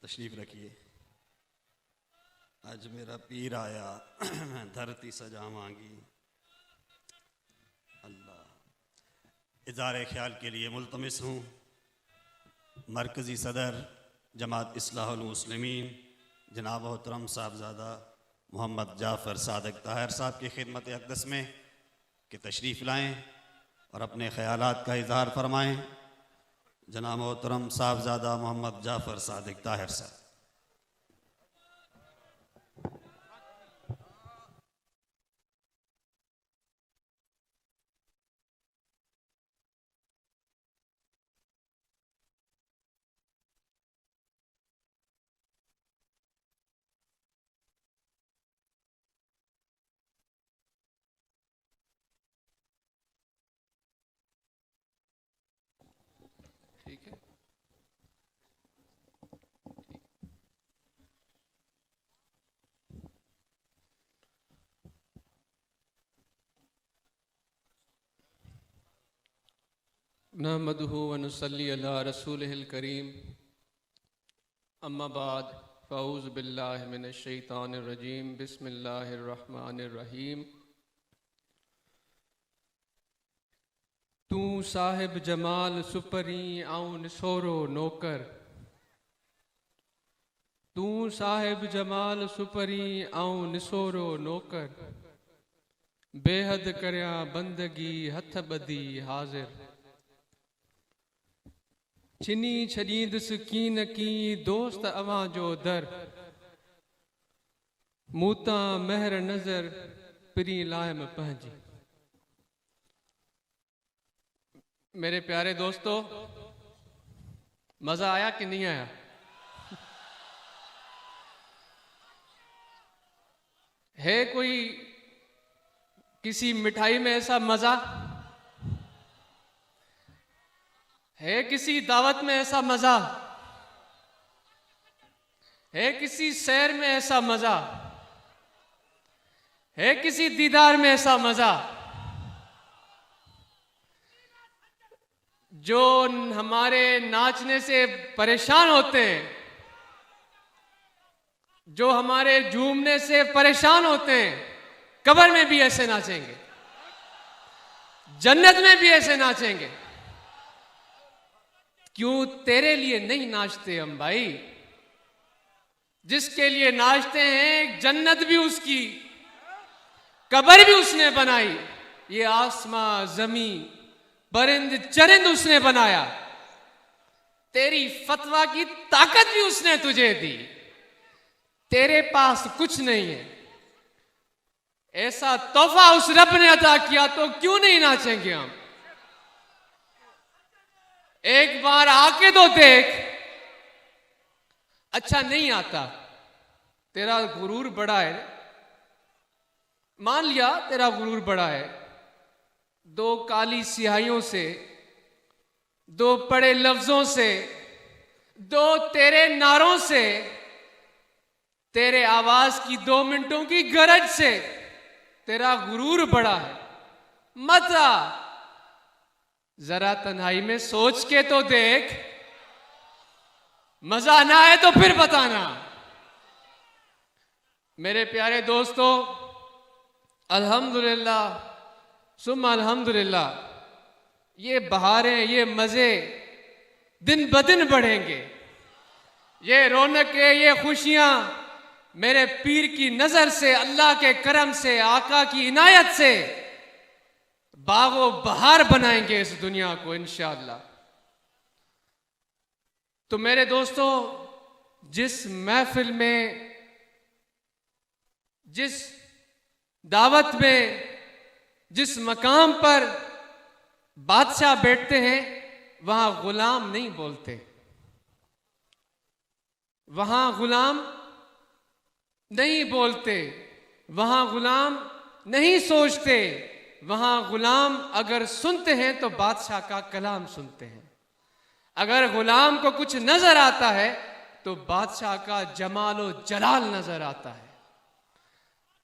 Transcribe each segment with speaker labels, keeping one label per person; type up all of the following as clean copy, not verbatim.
Speaker 1: तशरीफ रखिए। आज मेरा पीर आया धरती सजा मांगी। अल्लाह इज़ारे ख्याल के लिए मुल्तमिस हूँ मरकज़ी सदर जमात इस्लाहुल मुस्लिमीन जनाब मोहतरम साहबज़ादा मोहम्मद जाफ़र सादिक ताहिर साहब की खिदमत अक़दस में कि तशरीफ़ लाएँ और अपने ख़यालात का इज़हार फरमाएँ। जनाब मोहतरम साहबज़ादा मोहम्मद जाफ़र सादिक ताहिर साहब।
Speaker 2: ठीक है। नहमदुहु व नुसल्ली अला रसूलिहिल करीम अम्मा बाद फ़ऊज़ु बिल्लाहि मिनश शैतानिर रजीम बिस्मिल्लाहिर रहमानिर रहीम। तू साहिब जमाल सुपरी आऊं निसोरो नौकर, तू साहिब जमाल सुपरी आऊं निसोरो नौकर, बेहद करया बंदगी हथ बदी हाज़िर। छिनी छॾींदुसि की न की दोस्त अवां जो दर, मूता महर नज़र पिरी लायम पंहिंजी। मेरे प्यारे दोस्तों, मजा आया कि नहीं आया? है कोई किसी मिठाई में ऐसा मजा है? किसी दावत में ऐसा मजा है? किसी सैर में ऐसा मजा है? किसी दीदार में ऐसा मजा जो हमारे नाचने से परेशान होते हैं, जो हमारे झूमने से परेशान होते हैं, कब्र में भी ऐसे नाचेंगे, जन्नत में भी ऐसे नाचेंगे। क्यों तेरे लिए नहीं नाचते हम भाई? जिसके लिए नाचते हैं जन्नत भी उसकी, कब्र भी उसने बनाई, ये आसमां जमीन परिंद चरिंद उसने बनाया, तेरी फतवा की ताकत भी उसने तुझे दी। तेरे पास कुछ नहीं है, ऐसा तोहफा उस रब ने अता किया, तो क्यों नहीं नाचेंगे हम? एक बार आके तो देख। अच्छा नहीं आता, तेरा गुरूर बड़ा है, मान लिया तेरा गुरूर बड़ा है। दो काली स्याहियों से, दो पड़े लफ्जों से, दो तेरे नारों से, तेरे आवाज की 2 मिनटों की गरज से तेरा गुरूर बड़ा है। मत आ, जरा तन्हाई में सोच के तो देख। मजा ना आए तो फिर बताना। मेरे प्यारे दोस्तों, अल्हम्दुलिल्लाह सुम्मा अल्हम्दुलिल्लाह, ये बहारें, ये मजे दिन ब दिन बढ़ेंगे। ये रौनकें, ये खुशियां मेरे पीर की नजर से, अल्लाह के करम से, आका की इनायत से बागो बहार बनाएंगे इस दुनिया को इंशाअल्लाह। तो मेरे दोस्तों, जिस महफिल में, जिस दावत में, जिस मकाम पर बादशाह बैठते हैं, वहां गुलाम नहीं बोलते, वहां गुलाम नहीं बोलते, वहां गुलाम नहीं सोचते। वहां गुलाम अगर सुनते हैं तो बादशाह का कलाम सुनते हैं। अगर गुलाम को कुछ नजर आता है तो बादशाह का जमालो जलाल नजर आता है।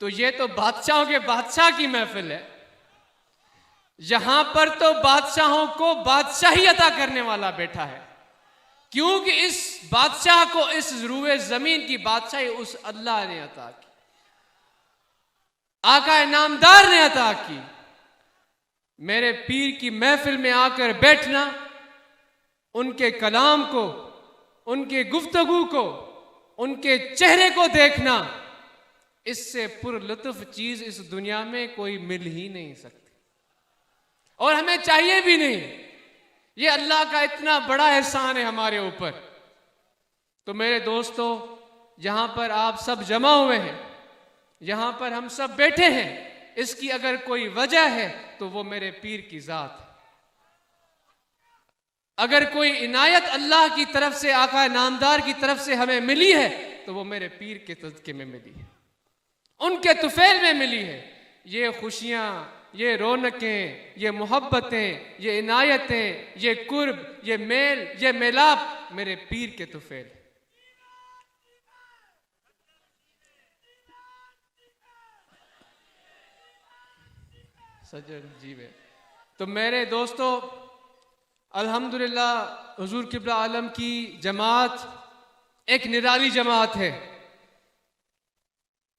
Speaker 2: तो ये तो बादशाहों के बादशाह की महफिल है। यहां पर तो बादशाहों को बादशाही अता करने वाला बैठा है। क्योंकि इस बादशाह को, इस रूए जमीन की बादशाही उस अल्लाह ने अता की, आका नामदार ने अता की। मेरे पीर की महफिल में आकर बैठना, उनके कलाम को, उनके गुफ्तगू को, उनके चेहरे को देखना, इससे पुरलुत्फ चीज इस दुनिया में कोई मिल ही नहीं सकती, और हमें चाहिए भी नहीं। ये अल्लाह का इतना बड़ा एहसान है हमारे ऊपर। तो मेरे दोस्तों, यहां पर आप सब जमा हुए हैं, यहां पर हम सब बैठे हैं, इसकी अगर कोई वजह है तो वो मेरे पीर की जात है। अगर कोई इनायत अल्लाह की तरफ से, आका नामदार की तरफ से हमें मिली है तो वो मेरे पीर के तज़किए में मिली है, उनके तुफैल में मिली है। ये खुशियां, ये रौनकें, ये मोहब्बतें, ये इनायतें, ये कुर्ब, ये मेल, ये मिलाप मेरे पीर के तुफैल। सजन जी में तो मेरे दोस्तों, अल्हम्दुलिल्लाह हुजूर किबला आलम की जमात एक निराली जमात है,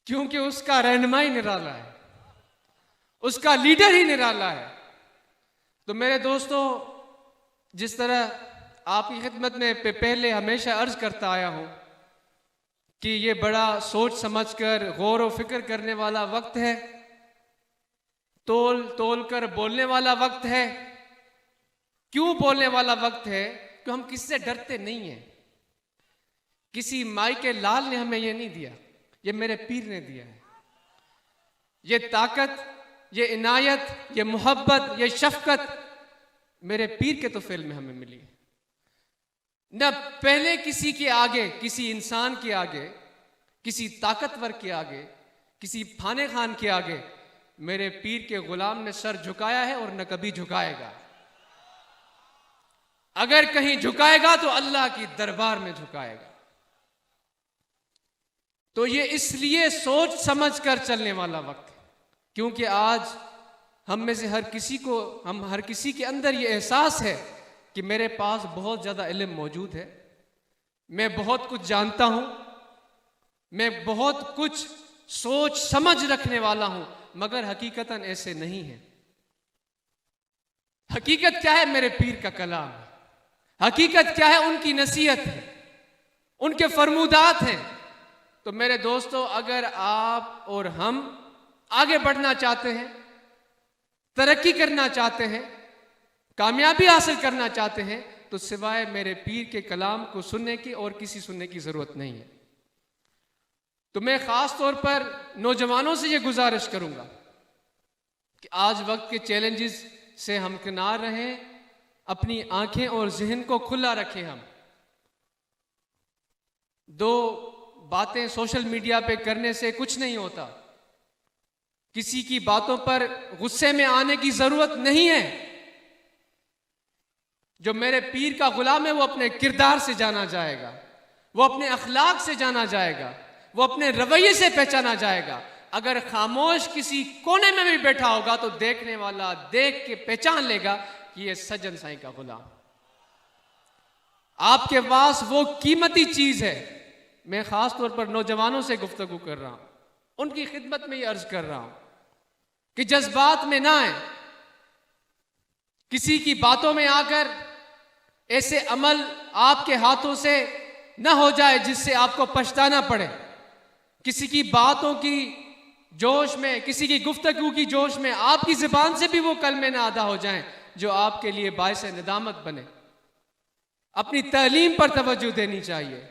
Speaker 2: क्योंकि उसका रहनुमा ही निराला है, उसका लीडर ही निराला है। तो मेरे दोस्तों, जिस तरह आपकी खिदमत में पहले हमेशा अर्ज करता आया हूं कि ये बड़ा सोच समझकर गौर व फिक्र करने वाला वक्त है, तोल तोल कर बोलने वाला वक्त है। क्यों बोलने वाला वक्त है? कि हम किससे डरते नहीं हैं। किसी माई के लाल ने हमें ये नहीं दिया, ये मेरे पीर ने दिया है। ये ताकत, ये इनायत, ये मोहब्बत, ये शफकत मेरे पीर के तोफैल में हमें मिली है। न पहले किसी के आगे, किसी इंसान के आगे, किसी ताकतवर के आगे, किसी फाने खान के आगे मेरे पीर के गुलाम ने सर झुकाया है और न कभी झुकाएगा। अगर कहीं झुकाएगा तो अल्लाह की दरबार में झुकाएगा। तो ये इसलिए सोच समझ कर चलने वाला वक्त है, क्योंकि आज हम में से हर किसी के अंदर ये एहसास है कि मेरे पास बहुत ज़्यादा इल्म मौजूद है, मैं बहुत कुछ जानता हूँ, मैं बहुत कुछ सोच समझ रखने वाला हूँ, मगर हकीकतन ऐसे नहीं है। हकीकत क्या है? मेरे पीर का कलाम है। हकीकत क्या है? उनकी नसीहत है, उनके फरमूदात हैं। तो मेरे दोस्तों, अगर आप और हम आगे बढ़ना चाहते हैं, तरक्की करना चाहते हैं, कामयाबी हासिल करना चाहते हैं, तो सिवाय मेरे पीर के कलाम को सुनने की और किसी सुनने की जरूरत नहीं है। तो मैं खास तौर पर नौजवानों से यह गुजारिश करूंगा कि आज वक्त के चैलेंजेस से हमकिनार रहें, अपनी आंखें और जहन को खुला रखें। हम दो बातें सोशल मीडिया पे करने से कुछ नहीं होता। किसी की बातों पर गुस्से में आने की जरूरत नहीं है। जो मेरे पीर का गुलाम है वो अपने किरदार से जाना जाएगा, वो अपने अखलाक से जाना जाएगा, वो अपने रवैये से पहचाना जाएगा। अगर खामोश किसी कोने में भी बैठा होगा तो देखने वाला देख के पहचान लेगा कि ये सज्जन साईं का गुलाम। आपके पास वो कीमती चीज है। मैं खास तौर पर नौजवानों से गुफ्तगू कर रहा हूं, उनकी खिदमत में ये अर्ज कर रहा हूं कि जज्बात में ना आए, किसी की बातों में आकर ऐसे अमल आपके हाथों से न हो जाए जिससे आपको पछताना पड़े। किसी की बातों की जोश में, किसी की गुफ्तगू की जोश में आपकी जुबान से भी वो कलमे ना अदा हो जाएं जो आपके लिए बायस निदामत बने। अपनी तालीम पर तवज्जो देनी चाहिए,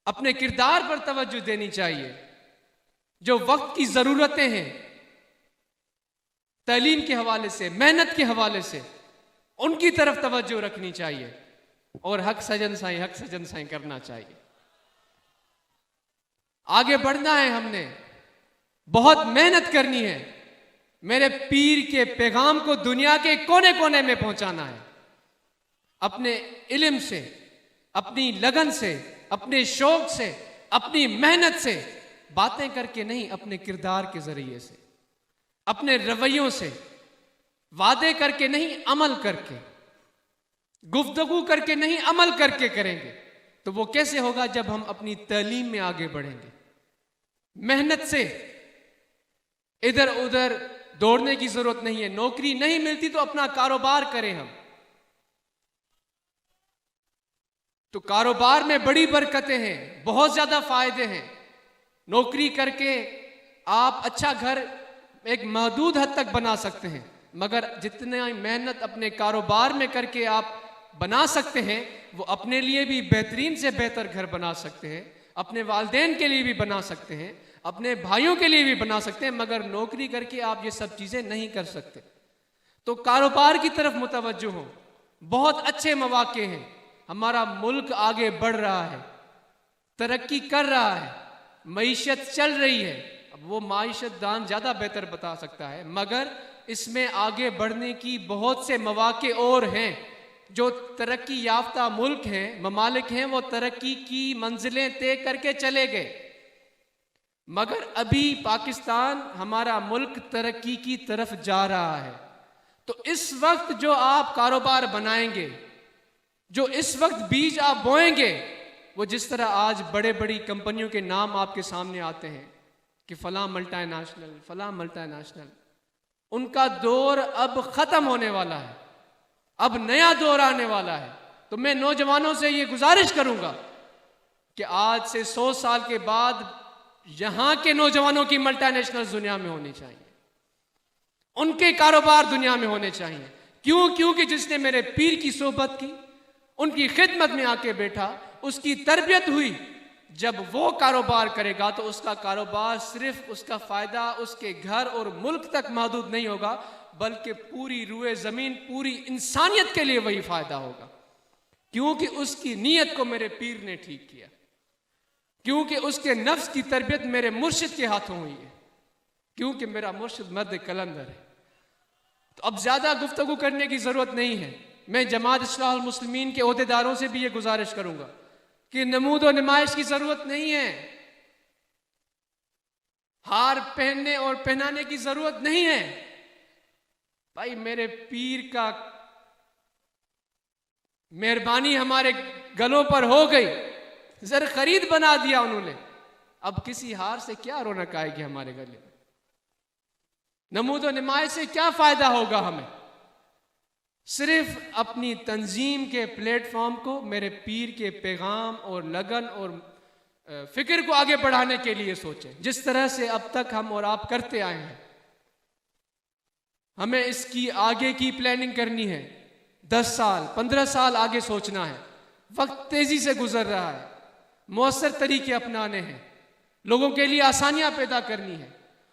Speaker 2: अपने किरदार पर तवज्जो देनी चाहिए। जो वक्त की जरूरतें हैं तालीम के हवाले से, मेहनत के हवाले से, उनकी तरफ तवज्जो रखनी चाहिए और हक सजन साईं करना चाहिए। आगे बढ़ना है, हमने बहुत मेहनत करनी है। मेरे पीर के पैगाम को दुनिया के कोने कोने में पहुंचाना है। अपने इल्म से, अपनी लगन से, अपने शौक से, अपनी मेहनत से, बातें करके नहीं, अपने किरदार के जरिए से, अपने रवैयों से, वादे करके नहीं, अमल करके। गुफ्तगू करके नहीं, अमल करके करेंगे। तो वो कैसे होगा? जब हम अपनी तालीम में आगे बढ़ेंगे, मेहनत से। इधर उधर दौड़ने की जरूरत नहीं है। नौकरी नहीं मिलती तो अपना कारोबार करें हम। तो कारोबार में बड़ी बरकतें हैं, बहुत ज्यादा फायदे हैं। नौकरी करके आप अच्छा घर एक महदूद हद तक बना सकते हैं, मगर जितनी मेहनत अपने कारोबार में करके आप बना सकते हैं, वो अपने लिए भी बेहतरीन से बेहतर घर बना सकते हैं, अपने वालिदैन के लिए भी बना सकते हैं, अपने भाइयों के लिए भी बना सकते हैं। मगर नौकरी करके आप ये सब चीजें नहीं कर सकते। तो कारोबार की तरफ मुतवज्जो हो। बहुत अच्छे मौके हैं। हमारा मुल्क आगे बढ़ रहा है, तरक्की कर रहा है, मईशत चल रही है। अब वो माइशत दान ज़्यादा बेहतर बता सकता है, मगर इसमें आगे बढ़ने की बहुत से मौके और हैं। जो तरक्की याफ्ता मुल्क हैं, ममालिक हैं, वो तरक्की की मंजिलें तय करके चले गए, मगर अभी पाकिस्तान हमारा मुल्क तरक्की की तरफ जा रहा है। तो इस वक्त जो आप कारोबार बनाएंगे, जो इस वक्त बीज आप बोएंगे, वो जिस तरह आज बड़े बड़ी कंपनियों के नाम आपके सामने आते हैं कि फलां मल्टीनेशनल, फलां मल्टीनेशनल, उनका दौर अब ख़त्म होने वाला है, अब नया दौर आने वाला है। तो मैं नौजवानों से ये गुजारिश करूंगा कि आज से 100 साल के बाद यहाँ के नौजवानों की मल्टीनेशनल दुनिया में होनी चाहिए, उनके कारोबार दुनिया में होने चाहिए। क्यों? क्योंकि जिसने मेरे पीर की सोहबत की, उनकी खिदमत में आके बैठा, उसकी तरबियत हुई, जब वो कारोबार करेगा तो उसका कारोबार सिर्फ उसका फ़ायदा उसके घर और मुल्क तक महदूद नहीं होगा, बल्कि पूरी रूए ज़मीन, पूरी इंसानियत के लिए वही फ़ायदा होगा। क्योंकि उसकी नीयत को मेरे पीर ने ठीक किया, क्योंकि उसके नफ्स की तरबियत मेरे मुर्शिद के हाथों हुई है, क्योंकि मेरा मुर्शिद मर्द कलंदर है। तो अब ज़्यादा गुफ्तगू करने की ज़रूरत नहीं है। मैं जमात इस्लाहुल मुस्लिमीन के ओहदेदारों से भी ये गुजारिश करूंगा कि नमूद और नुमाइश की ज़रूरत नहीं है, हार पहनने और पहनाने की ज़रूरत नहीं है। भाई मेरे पीर का मेहरबानी हमारे गलों पर हो गई, जर खरीद बना दिया उन्होंने, अब किसी हार से क्या रौनक आएगी हमारे गले में? नमूद और नुमाइश से क्या फ़ायदा होगा हमें? सिर्फ अपनी तंजीम के प्लेटफॉर्म को मेरे पीर के पैगाम और लगन और फिक्र को आगे बढ़ाने के लिए सोचें, जिस तरह से अब तक हम और आप करते आए हैं। हमें इसकी आगे की प्लानिंग करनी है, 10 साल 15 साल आगे सोचना है। वक्त तेजी से गुजर रहा है, मौसर तरीके अपनाने हैं, लोगों के लिए आसानियां पैदा करनी है,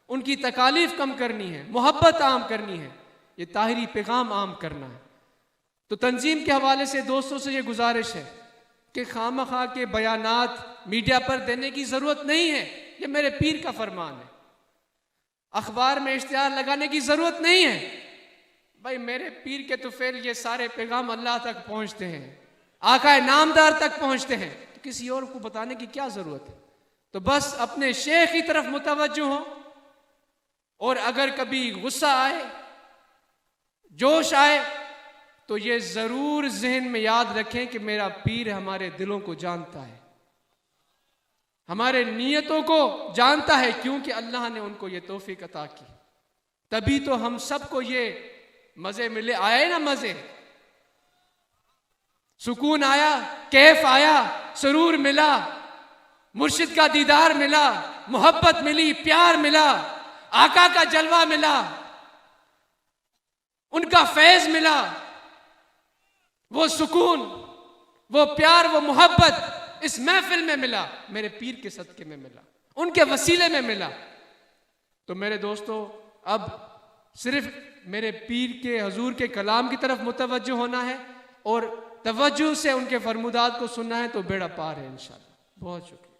Speaker 2: उनकी तकालीफ कम करनी है, मोहब्बत आम करनी है, ये ताहिरी पैगाम आम करना है। तो तंजीम के हवाले से दोस्तों से ये गुजारिश है कि खामखा के बयानात मीडिया पर देने की ज़रूरत नहीं है, ये मेरे पीर का फरमान है। अखबार में इश्तिहार लगाने की ज़रूरत नहीं है। भाई मेरे पीर के तुफैल ये सारे पैगाम अल्लाह तक पहुँचते हैं, आका नामदार तक पहुँचते हैं, तो किसी और को बताने की क्या ज़रूरत है? तो बस अपने शेख की तरफ मुतवज्जो हो, और अगर कभी गुस्सा आए, जोश आए, तो ये ज़रूर जहन में याद रखें कि मेरा पीर हमारे दिलों को जानता है, हमारे नीयतों को जानता है, क्योंकि अल्लाह ने उनको ये तौफीक अता की। तभी तो हम सबको ये मज़े मिले, आए ना मज़े, सुकून आया, कैफ आया, सुरूर मिला, मुर्शिद का दीदार मिला, मोहब्बत मिली, प्यार मिला, आका का जलवा मिला, उनका फैज मिला, वो सुकून, वो प्यार, वो मोहब्बत इस महफिल में मिला, मेरे पीर के सदके में मिला, उनके वसीले में मिला। तो मेरे दोस्तों, अब सिर्फ मेरे पीर के हजूर के कलाम की तरफ मुतवज्जो होना है और तवज्जो से उनके फरमुदात को सुनना है, तो बेड़ा पार है इंशाअल्लाह। बहुत शुक्रिया।